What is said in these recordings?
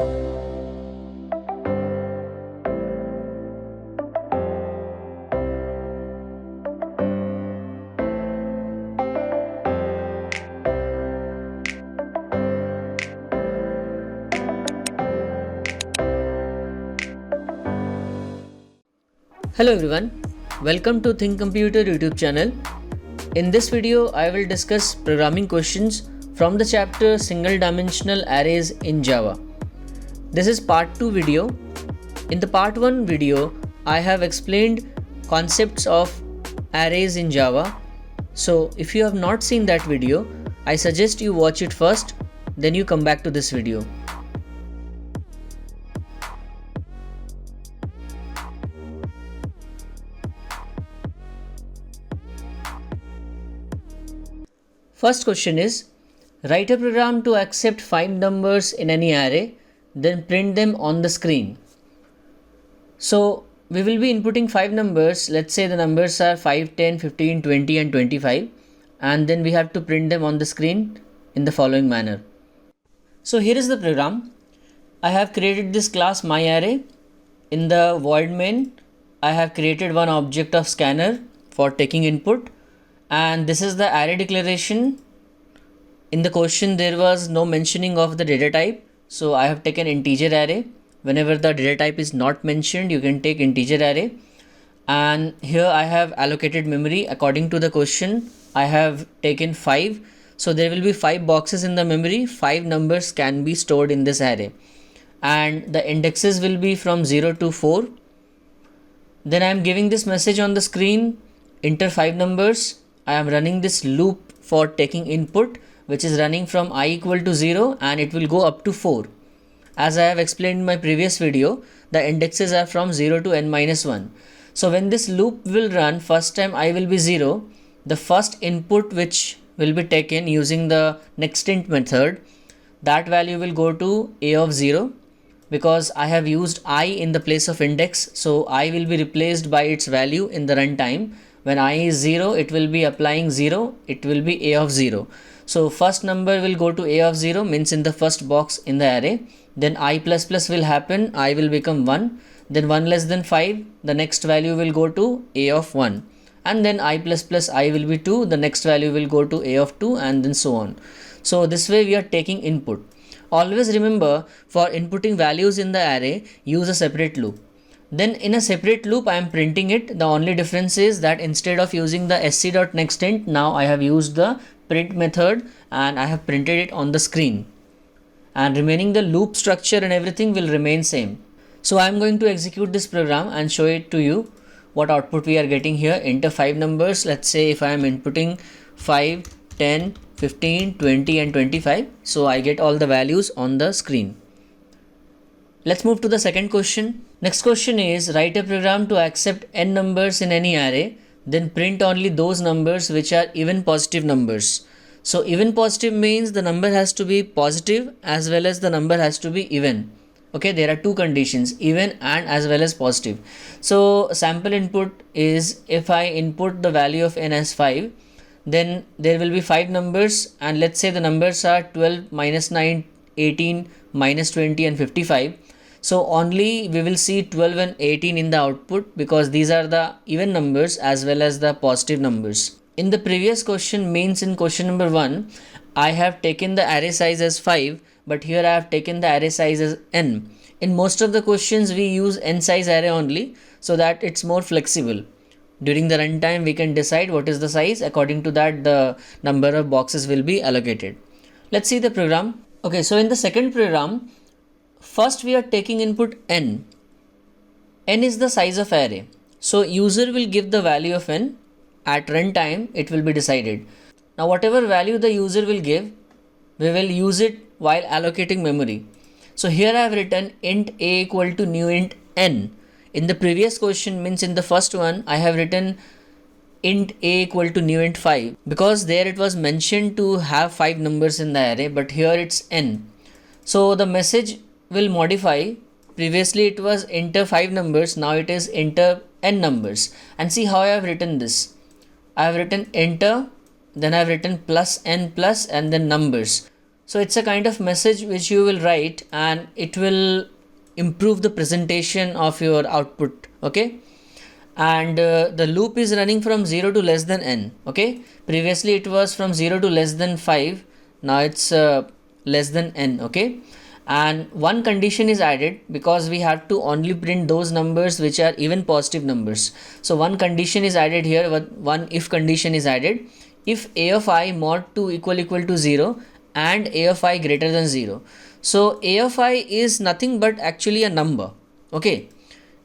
Hello everyone, welcome to Think Computer YouTube channel. In this video, I will discuss programming questions from the chapter Single Dimensional Arrays in Java. This is part 2 video. In the part 1 video, I have explained concepts of arrays in Java. So if you have not seen that video, I suggest you watch it first, then you come back to this video. First question is, write a program to accept 5 numbers in any array, then print them on the screen. So we will be inputting 5 numbers. Let's say the numbers are 5, 10, 15, 20 and 25, and then we have to print them on the screen in the following manner. So here is the program. I have created this class myArray. In the void main, I have created one object of scanner for taking input. And this is the array declaration. In the question there was no mentioning of the data type, so I have taken integer array. Whenever the data type is not mentioned, you can take integer array. And here I have allocated memory according to the question. I have taken 5, so there will be 5 boxes in the memory. 5 numbers can be stored in this array, and the indexes will be from 0 to 4. Then I am giving this message on the screen, enter 5 numbers. I am running this loop for taking input, which is running from I equal to 0 and it will go up to 4. As I have explained in my previous video, the indexes are from 0 to n minus 1. So when this loop will run, first time I will be 0. The first input which will be taken using the nextInt method, that value will go to a of 0, because I have used I in the place of index. So I will be replaced by its value in the runtime. When I is 0, it will be applying 0, it will be a of 0. So first number will go to a of 0, means in the first box in the array. Then I plus plus will happen, I will become 1. Then 1 less than 5, the next value will go to a of 1. And then I plus plus I will be 2, the next value will go to a of 2, and then so on. So this way we are taking input. Always remember, for inputting values in the array, use a separate loop. Then in a separate loop I am printing it. The only difference is that instead of using the sc.nextInt, now I have used the print method and I have printed it on the screen. And remaining the loop structure and everything will remain same. So I am going to execute this program and show it to you what output we are getting here. Enter 5 numbers. Let's say if I am inputting 5, 10, 15, 20 and 25. So I get all the values on the screen. Let's move to the second question. Next question is, write a program to accept n numbers in any array, then print only those numbers which are even positive numbers. So even positive means the number has to be positive as well as the number has to be even. Okay, there are two conditions, even and as well as positive. So sample input is, if I input the value of n as 5, then there will be 5 numbers, and let's say the numbers are 12, minus 9, 18, minus 20 and 55. So only we will see 12 and 18 in the output, because these are the even numbers as well as the positive numbers. In the previous question, means in question number 1, I have taken the array size as 5, but here I have taken the array size as n. In most of the questions we use n size array only, so that it's more flexible. During the runtime we can decide what is the size. According to that, the number of boxes will be allocated. Let's see the program. Okay, so in the second program, first we are taking input n. N is the size of array. So user will give the value of n. At runtime it will be decided. Now whatever value the user will give, we will use it while allocating memory. So here I have written int a equal to new int n. In the previous question, means in the first one, I have written int a equal to new int 5, because there it was mentioned to have 5 numbers in the array, but here it's n. So the message will modify. Previously it was enter 5 numbers, now it is enter n numbers. And see how I have written this. I have written enter, then I have written plus n plus and then numbers. So it's a kind of message which you will write, and it will improve the presentation of your output. Okay, and the loop is running from 0 to less than n. Okay, previously it was from 0 to less than 5, now it's less than n. Okay, and one condition is added because we have to only print those numbers which are even positive numbers. So one condition is added here, one if condition is added. If a of I mod 2 equal to 0 and a of I greater than 0. So a of I is nothing but actually a number. Okay,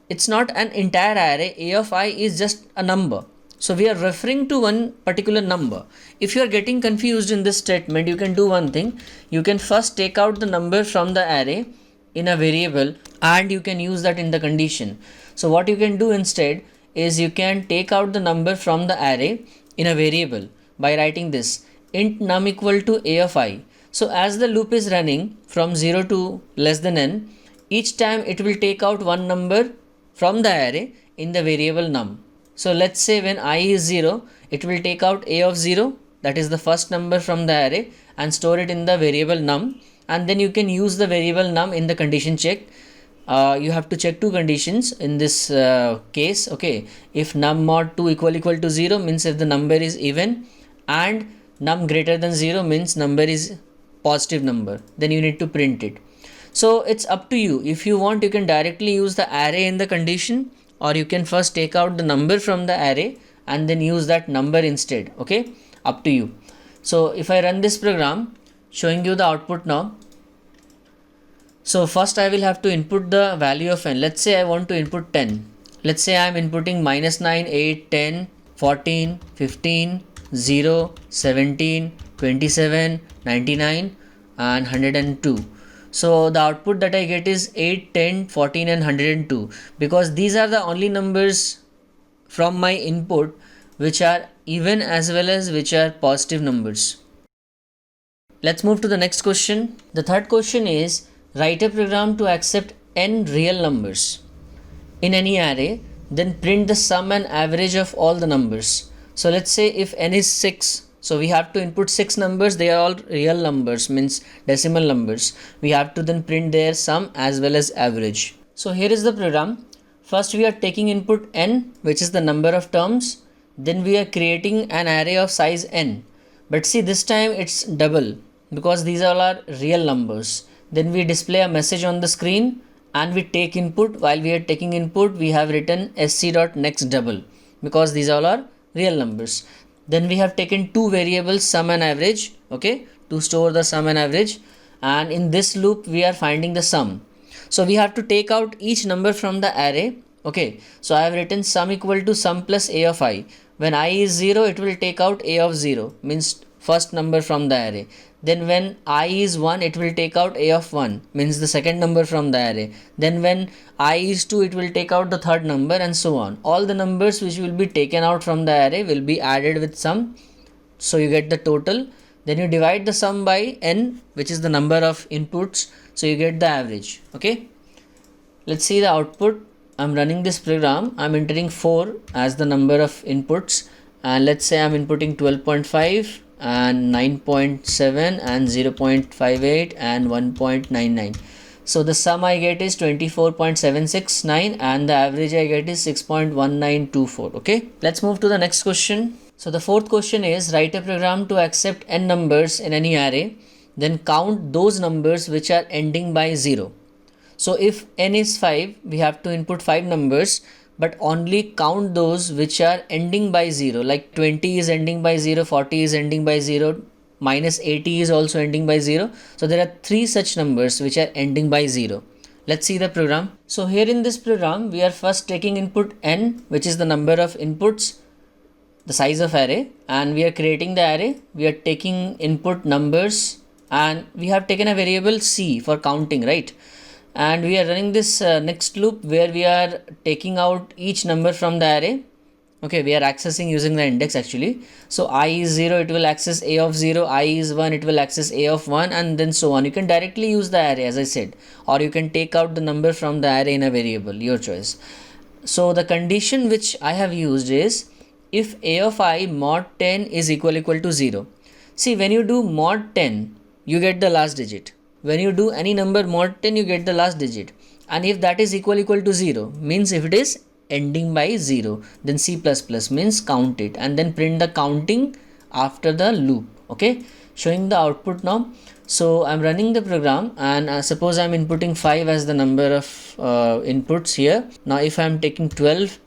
it's not an entire array. A of I is just a number. So we are referring to one particular number. If you are getting confused in this statement, you can do one thing. You can first take out the number from the array in a variable and you can use that in the condition. So what you can do instead is you can take out the number from the array in a variable by writing this int num equal to a of I. So as the loop is running from 0 to less than n, each time it will take out one number from the array in the variable num. So let's say when I is 0, it will take out a of 0, that is the first number from the array, and store it in the variable num, and then you can use the variable num in the condition check. You have to check two conditions in this case. Okay, if num mod 2 equal to 0 means if the number is even, and num greater than 0 means number is positive number, then you need to print it. So it's up to you. If you want, you can directly use the array in the condition, or you can first take out the number from the array and then use that number instead. Okay, up to you. So if I run this program showing you the output now, so first I will have to input the value of n. Let's say I want to input 10. Let's say I am inputting -9, 8, 10, 14, 15, 0, 17, 27, 99 and 102. So the output that I get is 8, 10, 14 and 102, because these are the only numbers from my input which are even as well as which are positive numbers. Let's move to the next question. The third question is, write a program to accept n real numbers in any array, then print the sum and average of all the numbers. So let's say if n is 6, so we have to input 6 numbers, they are all real numbers, means decimal numbers. We have to then print their sum as well as average. So here is the program. First we are taking input n, which is the number of terms. Then we are creating an array of size n. But see, this time it's double because these all are real numbers. Then we display a message on the screen and we take input. While we are taking input, we have written sc.next double because these all are real numbers. Then we have taken two variables, sum and average, okay, to store the sum and average, and in this loop we are finding the sum. So we have to take out each number from the array. Okay, so I have written sum equal to sum plus a of I. When I is 0, it will take out a of 0, means first number from the array. Then when I is 1, it will take out a of 1, means the second number from the array. Then when I is 2, it will take out the third number, and so on. All the numbers which will be taken out from the array will be added with sum. So you get the total. Then you divide the sum by n, which is the number of inputs. So you get the average. Okay. Let's see the output. I'm running this program. I'm entering 4 as the number of inputs. And let's say I'm inputting 12.5. and 9.7 and 0.58 and 1.99. So the sum I get is 24.769 and the average I get is 6.1924. Okay, let's move to the next question. So the fourth question is, write a program to accept n numbers in any array, then count those numbers which are ending by 0. So if n is 5, we have to input 5 numbers, but only count those which are ending by 0, like 20 is ending by 0, 40 is ending by 0, minus 80 is also ending by 0. So there are 3 such numbers which are ending by 0. Let's see the program. So here in this program, we are first taking input n, which is the number of inputs, the size of array, and we are creating the array. We are taking input numbers and we have taken a variable c for counting, right? And we are running this next loop where we are taking out each number from the array. Okay, we are accessing using the index actually. So I is 0, it will access a of 0, I is 1, it will access a of 1, and then so on. You can directly use the array as I said, or you can take out the number from the array in a variable, your choice. So the condition which I have used is if a of I mod 10 is equal to 0. See, when you do mod 10, you get the last digit. When you do any number mod 10, you get the last digit. And if that is equal to 0, means if it is ending by 0, then C++ means count it and then print the counting after the loop. Okay, showing the output now. So I'm running the program and suppose I'm inputting 5 as the number of inputs here. Now if I'm taking 12,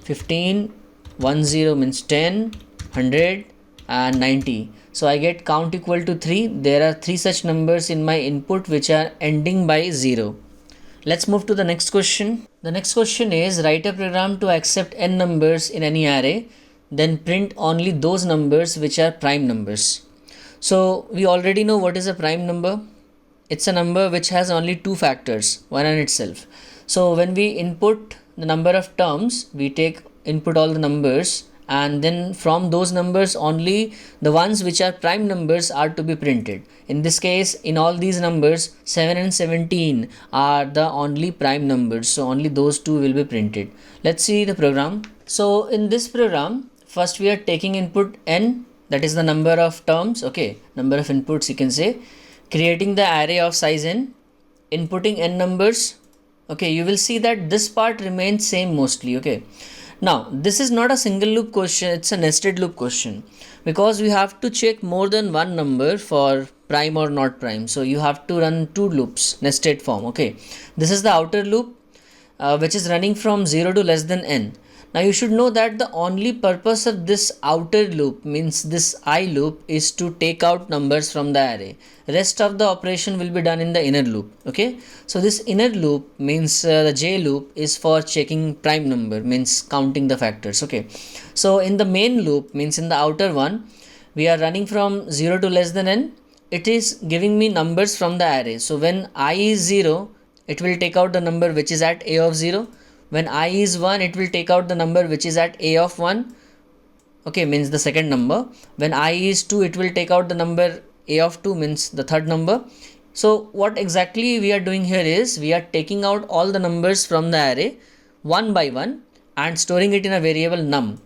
15, 10 means 10, 100 and 90. So I get count equal to 3. There are 3 such numbers in my input which are ending by 0. Let's move to the next question. The next question is write a program to accept n numbers in any array, then print only those numbers which are prime numbers. So we already know what is a prime number. It's a number which has only two factors, one and itself. So when we input the number of terms, we input all the numbers, and then from those numbers only the ones which are prime numbers are to be printed. In this case, in all these numbers, 7 and 17 are the only prime numbers, so only those two will be printed. Let's see the program. So in this program, first we are taking input n, that is the number of terms, okay, number of inputs you can say, creating the array of size n, inputting n numbers. Okay, you will see that this part remains same mostly. Okay, now this is not a single loop question, it's a nested loop question, because we have to check more than one number for prime or not prime. So you have to run two loops, nested form. Okay, this is the outer loop which is running from 0 to less than n. Now you should know that the only purpose of this outer loop, means this I loop, is to take out numbers from the array. Rest of the operation will be done in the inner loop. Okay, so this inner loop means the J loop is for checking prime number, means counting the factors. Okay, so in the main loop, means in the outer one, we are running from 0 to less than n. It is giving me numbers from the array. So when I is 0, it will take out the number which is at a of 0. When I is 1, it will take out the number which is at a of 1. Okay, means the second number. When I is 2, it will take out the number a of 2, means the third number. So what exactly we are doing here is we are taking out all the numbers from the array one by one and storing it in a variable num.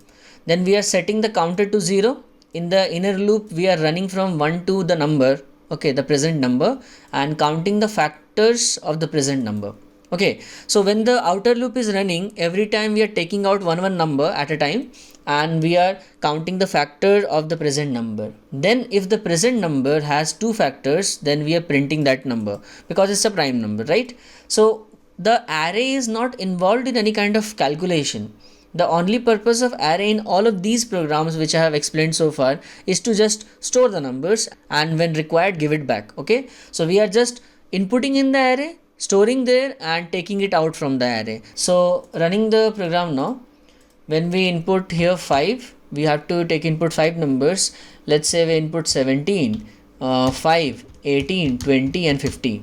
Then we are setting the counter to 0. In the inner loop, we are running from 1 to the number, okay, the present number, and counting the factors of the present number. Okay, so when the outer loop is running, every time we are taking out one number at a time and we are counting the factor of the present number. Then if the present number has two factors, then we are printing that number because it's a prime number, right? So the array is not involved in any kind of calculation. The only purpose of array in all of these programs which I have explained so far is to just store the numbers and when required give it back. Okay, so we are just inputting in the array, storing there and taking it out from the array. So running the program now, when we input here 5, we have to take input 5 numbers. Let's say we input 17, 5, 18, 20 and 50.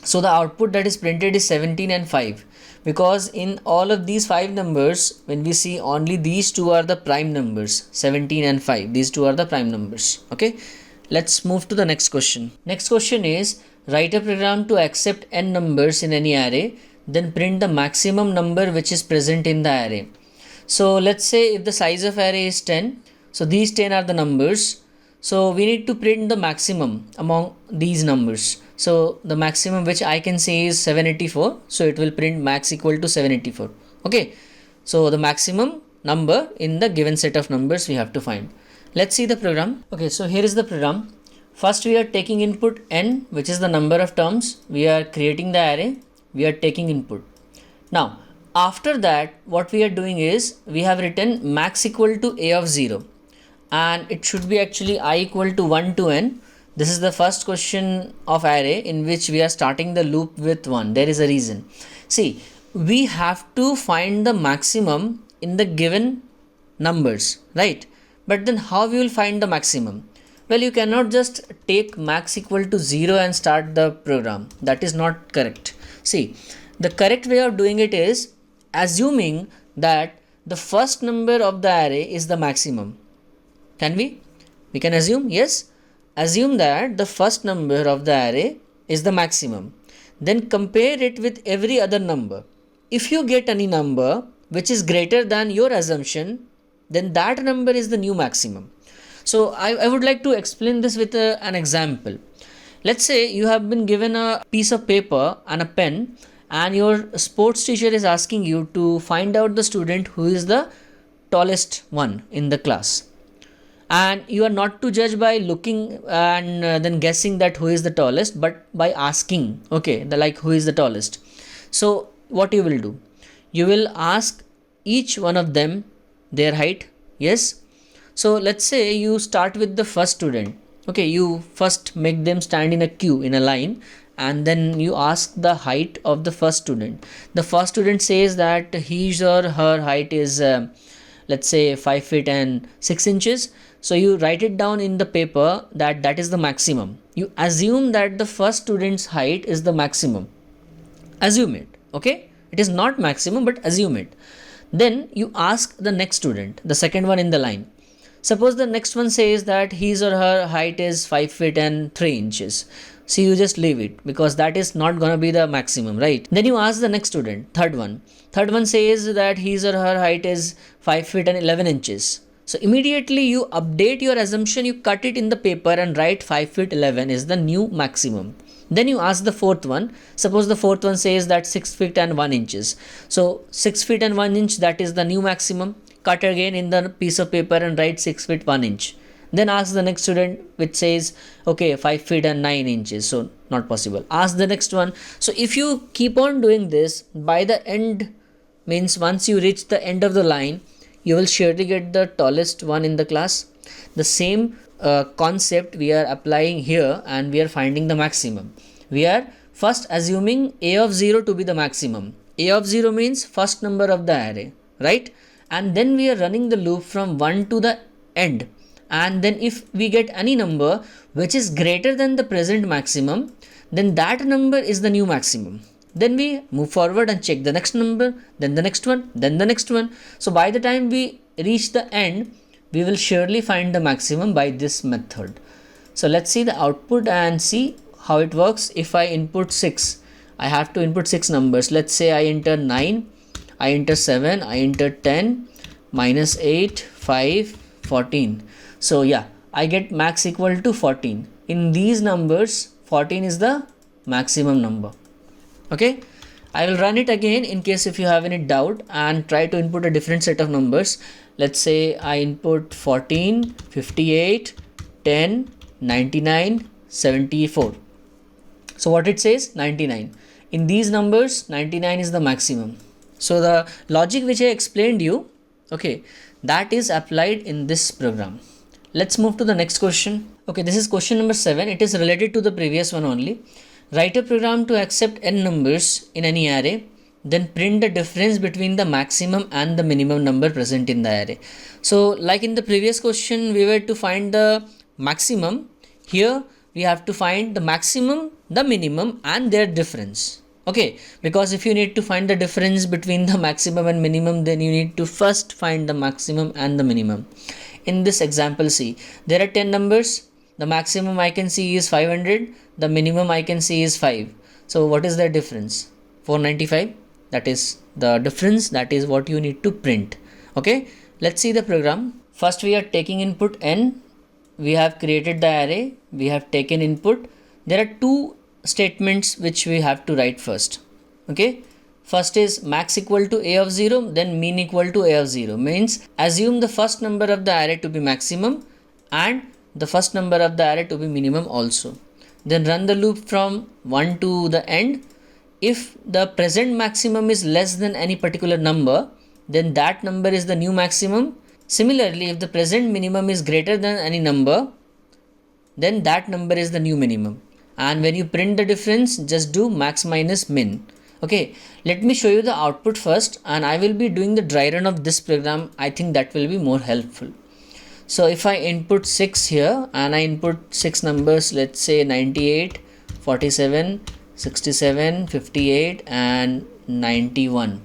So the output that is printed is 17 and 5, because in all of these 5 numbers, when we see only these two are the prime numbers, 17 and 5, these two are the prime numbers. Okay, let's move to the next question. Next question is write a program to accept n numbers in any array, then print the maximum number which is present in the array. So let's say if the size of array is 10, so these 10 are the numbers. So we need to print the maximum among these numbers. So the maximum which I can say is 784. So it will print max equal to 784. Okay, so the maximum number in the given set of numbers we have to find. Let's see the program. Okay, so here is the program. First we are taking input n, which is the number of terms. We are creating the array. We are taking input. Now after that, what we are doing is we have written max equal to a of 0, and it should be actually I equal to 1 to n. This is the first question of array in which we are starting the loop with 1. There is a reason. See, we have to find the maximum in the given numbers, right? But then how we will find the maximum? Well, you cannot just take max equal to 0 and start the program. That is not correct. See, the correct way of doing it is assuming that the first number of the array is the maximum. Can we? We can assume, yes. Assume that the first number of the array is the maximum. Then compare it with every other number. If you get any number which is greater than your assumption, then that number is the new maximum. So I would like to explain this with an example. Let's say you have been given a piece of paper and a pen, and your sports teacher is asking you to find out the student who is the tallest one in the class. And you are not to judge by looking and then guessing that who is the tallest, but by asking, okay, the like who is the tallest. So what you will do, you will ask each one of them their height. Yes. So let's say you start with the first student. Okay, you first make them stand in a queue in a line, and then you ask the height of the first student. The first student says that his or her height is let's say 5 feet and 6 inches. So you write it down in the paper that that is the maximum. You assume that the first student's height is the maximum. Assume it. Okay, it is not maximum, but assume it. Then you ask the next student, the second one in the line. Suppose the next one says that his or her height is 5 feet and 3 inches. So you just leave it because that is not gonna be the maximum, right? Then you ask the next student, third one. Third one says that his or her height is 5 feet and 11 inches. So immediately you update your assumption, you cut it in the paper and write 5 feet 11 is the new maximum. Then you ask the fourth one. Suppose the fourth one says that 6 feet and 1 inches. So 6 feet and 1 inch, that is the new maximum. Cut again in the piece of paper and write 6 feet 1 inch. Then ask the next student which says okay 5 feet and 9 inches. So not possible. Ask the next one. So if you keep on doing this, by the end, means once you reach the end of the line, you will surely get the tallest one in the class. The same concept we are applying here, and we are finding the maximum. We are first assuming a of 0 to be the maximum. A of 0 means first number of the array, right? And then we are running the loop from 1 to the end. And then if we get any number which is greater than the present maximum, then that number is the new maximum. Then we move forward and check the next number, then the next one, then the next one. So by the time we reach the end, we will surely find the maximum by this method. So let's see the output and see how it works. If I input 6, I have to input 6 numbers. Let's say I enter 9, I enter 7, I enter 10, minus 8, 5, 14. So yeah, I get max equal to 14. In these numbers, 14 is the maximum number. Okay, I will run it again in case if you have any doubt, and try to input a different set of numbers. Let's say I input 14, 58, 10, 99, 74. So what it says? 99. In these numbers, 99 is the maximum. So the logic which I explained you, okay, that is applied in this program. Let's move to the next question. Okay, this is question number 7. It is related to the previous one only. Write a program to accept n numbers in any array, then print the difference between the maximum and the minimum number present in the array. So like in the previous question, we were to find the maximum. Here we have to find the maximum, the minimum, and their difference. Okay, because if you need to find the difference between the maximum and minimum, then you need to first find the maximum and the minimum. In this example, see, there are 10 numbers. The maximum I can see is 500. The minimum I can see is 5. So what is the difference? 495. That is the difference. That is what you need to print. Okay, let's see the program. First we are taking input n. We have created the array. We have taken input. There are two statements which we have to write first. Okay, first is max equal to a of 0, then min equal to a of 0. Means assume the first number of the array to be maximum and the first number of the array to be minimum also. Then run the loop from 1 to the end. If the present maximum is less than any particular number, then that number is the new maximum. Similarly, if the present minimum is greater than any number, then that number is the new minimum. And when you print the difference, just do max minus min. Okay, let me show you the output first, and I will be doing the dry run of this program. I think that will be more helpful. So if I input 6 here and I input 6 numbers, let's say 98, 47, 67, 58 and 91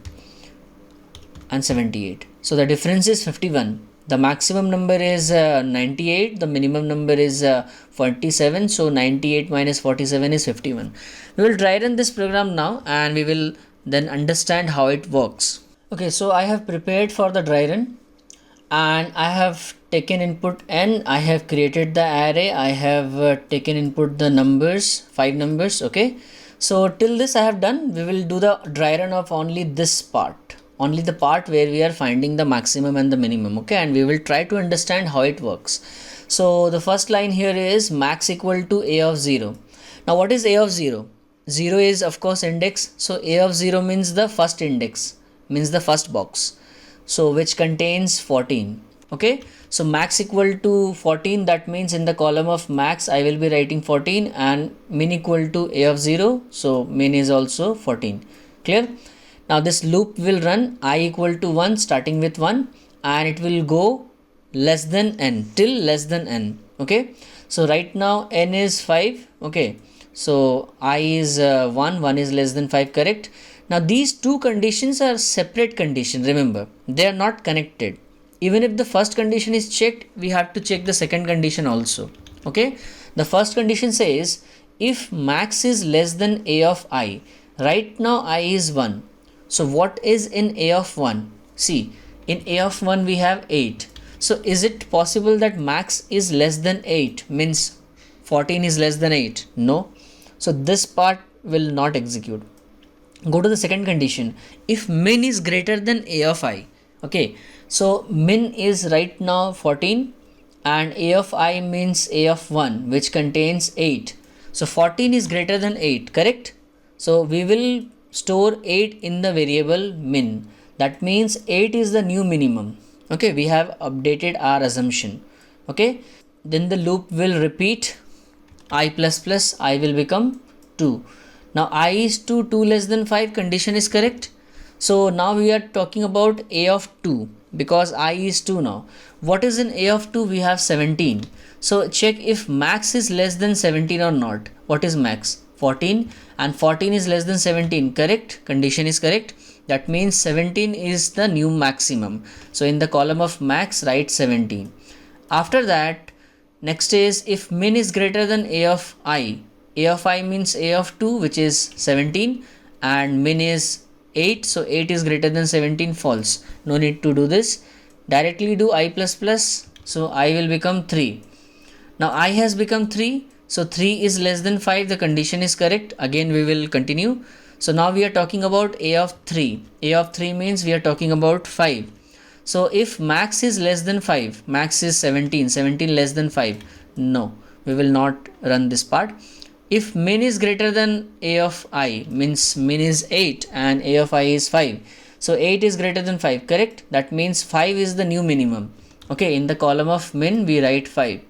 and 78. So the difference is 51. The maximum number is 98, the minimum number is 47, so 98 minus 47 is 51. We will try run this program now and we will then understand how it works. Okay, so I have prepared for the dry run and I have taken input n, I have created the array, I have taken input the numbers, 5 numbers. Okay, so till this I have done. We will do the dry run of only this part, only the part where we are finding the maximum and the minimum. Okay, and we will try to understand how it works. So the first line here is max equal to a of 0. Now what is a of 0? 0 is of course index, so a of 0 means the first index, means the first box, so which contains 14. Okay, so max equal to 14, that means in the column of max I will be writing 14, and min equal to a of 0, so min is also 14. Clear? Now this loop will run I equal to 1 starting with 1, and it will go less than n till less than n. Okay, so right now n is 5. Okay, so I is 1 is less than 5, correct? Now these two conditions are separate conditions, remember, they are not connected. Even if the first condition is checked, we have to check the second condition also. Okay, the first condition says if max is less than a of I, right now I is 1. So what is in a of 1? See, in a of 1 we have 8. So is it possible that max is less than 8, means 14 is less than 8? No. So this part will not execute. Go to the second condition. If min is greater than a of I, okay, so min is right now 14 and a of I means a of 1, which contains 8. So 14 is greater than 8, correct? So we will store 8 in the variable min. That means 8 is the new minimum. Okay, we have updated our assumption. Okay, then the loop will repeat I plus plus I will become 2. Now I is 2, 2 less than 5, condition is correct. So now we are talking about a of 2 because I is 2 now. What is in a of 2? We have 17. So check if max is less than 17 or not. What is max? 14, and 14 is less than 17, correct? Condition is correct. That means 17 is the new maximum. So in the column of max write 17. After that, next is if min is greater than a of I. A of I means a of 2, which is 17, and min is 8, so 8 is greater than 17, false. No need to do this. Directly do I plus plus, so I will become 3. Now I has become 3, so 3 is less than 5, the condition is correct. Again we will continue. So now we are talking about a of 3. A of 3 means we are talking about 5. So if max is less than 5, max is 17, 17 less than 5, no, we will not run this part. If min is greater than a of I, means min is 8 and a of I is 5. So 8 is greater than 5, correct? That means 5 is the new minimum. Okay, in the column of min we write 5.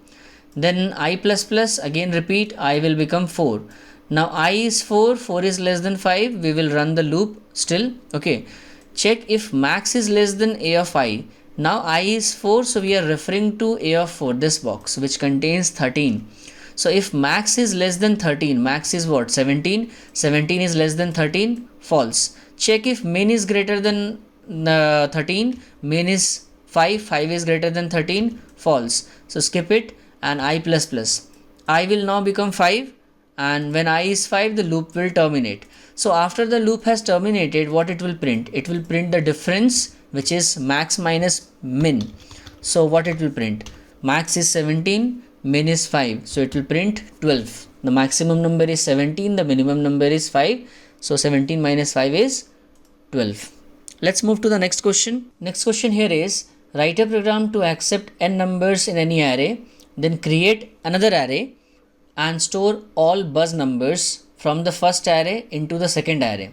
Then I plus plus, again repeat, I will become 4. Now I is 4, 4 is less than 5, we will run the loop still. Okay, check if max is less than a of I. Now I is 4, so we are referring to a of 4, this box, which contains 13. So if max is less than 13, max is what? 17. 17 is less than 13, false. Check if min is greater than 13, min is 5, 5 is greater than 13, false. So skip it and I plus plus. I will now become 5, and when I is 5, the loop will terminate. So after the loop has terminated, what it will print? It will print the difference, which is max minus min. So what it will print? Max is 17, min is 5, so it will print 12. The maximum number is 17, the minimum number is 5, so 17 minus 5 is 12. Let's move to the next question. Next question here is, write a program to accept n numbers in any array, then create another array and store all buzz numbers from the first array into the second array.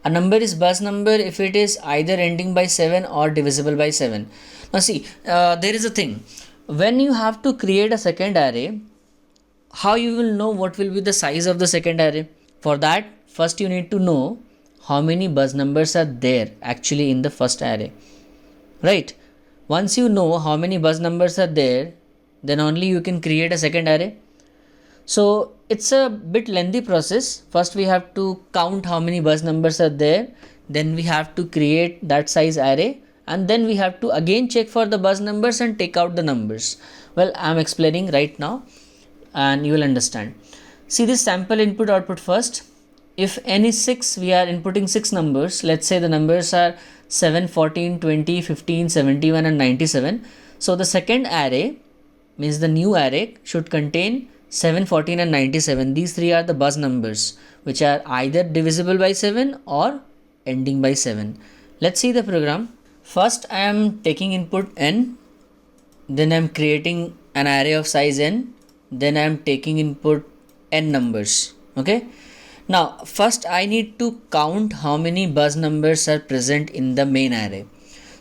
A number is buzz number if it is either ending by 7 or divisible by 7. Now see, there is a thing. When you have to create a second array, how you will know what will be the size of the second array? For that, first you need to know how many buzz numbers are there actually in the first array. Right? Once you know how many buzz numbers are there, then only you can create a second array. So it's a bit lengthy process. First we have to count how many buzz numbers are there. Then we have to create that size array. And then we have to again check for the buzz numbers and take out the numbers. Well, I am explaining right now and you will understand. See this sample input output first. If n is 6, we are inputting 6 numbers. Let's say the numbers are 7, 14, 20, 15, 71 and 97. So the second array means the new array should contain 7, 14 and 97. These three are the buzz numbers which are either divisible by 7 or ending by 7. Let's see the program. First I am taking input n, then I am creating an array of size n, then I am taking input n numbers. Okay. Now first I need to count how many buzz numbers are present in the main array.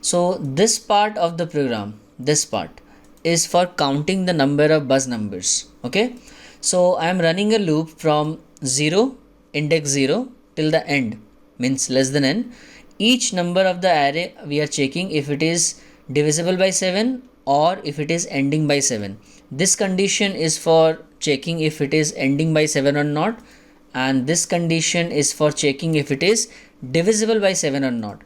So this part of the program, this part is for counting the number of buzz numbers. Okay. So I am running a loop from 0, index 0 till the end, means less than n. Each number of the array we are checking if it is divisible by 7 or if it is ending by 7. This condition is for checking if it is ending by 7 or not, and this condition is for checking if it is divisible by 7 or not.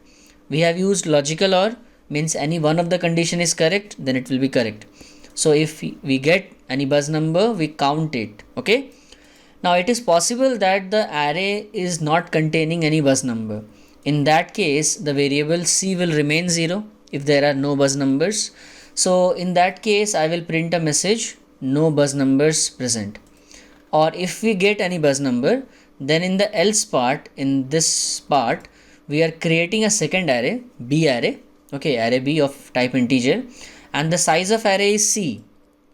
We have used logical OR, means any one of the condition is correct, then it will be correct. So if we get any buzz number, we count it. Okay. Now it is possible that the array is not containing any buzz number. In that case, the variable c will remain 0 if there are no buzz numbers. So in that case, I will print a message, no buzz numbers present. Or if we get any buzz number, then in the else part, in this part, we are creating a second array, b array. Okay, array b of type integer, and the size of array is c.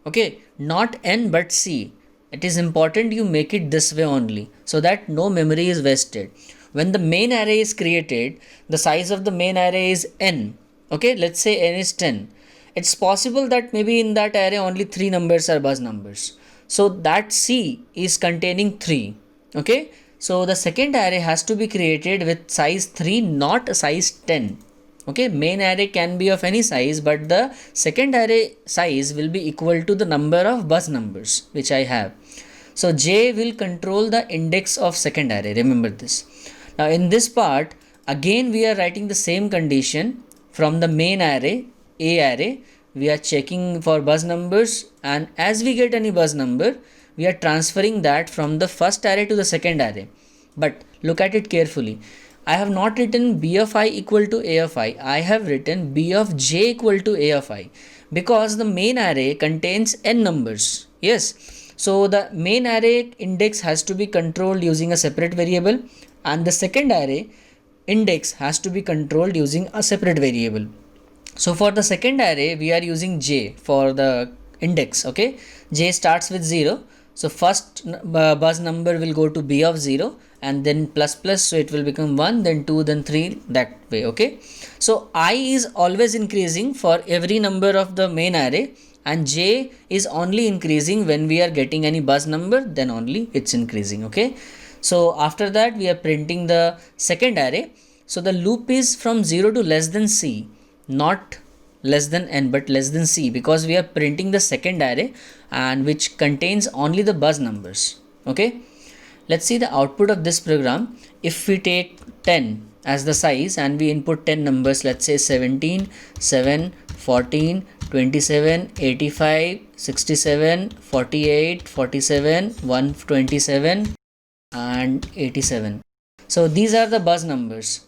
Okay, not n but c. It is important you make it this way only, so that no memory is wasted. When the main array is created, the size of the main array is n. Okay, let's say n is 10. It's possible that maybe in that array only 3 numbers are buzz numbers. So that c is containing 3. Okay, so the second array has to be created with size 3, not size 10. Okay, main array can be of any size, but the second array size will be equal to the number of buzz numbers which I have. So j will control the index of second array. Remember this. Now in this part, again we are writing the same condition from the main array, a array. We are checking for buzz numbers, and as we get any buzz number, we are transferring that from the first array to the second array. But look at it carefully. I have not written b of I equal to a of I. I have written b of j equal to a of I, because the main array contains n numbers. Yes. So the main array index has to be controlled using a separate variable, and the second array index has to be controlled using a separate variable. So for the second array, we are using j for the index. Okay, j starts with 0. So first buzz number will go to b of 0, and then plus plus, so it will become 1, then 2, then 3, that way. Okay, so I is always increasing for every number of the main array, and j is only increasing when we are getting any buzz number, then only it's increasing. Okay, so after that we are printing the second array. So the loop is from 0 to less than c, not less than n but less than c, because we are printing the second array and which contains only the buzz numbers. Okay, let's see the output of this program. If we take 10 as the size and we input 10 numbers, let's say 17, 7, 14, 27, 85, 67, 48, 47, 127 and 87. So these are the buzz numbers.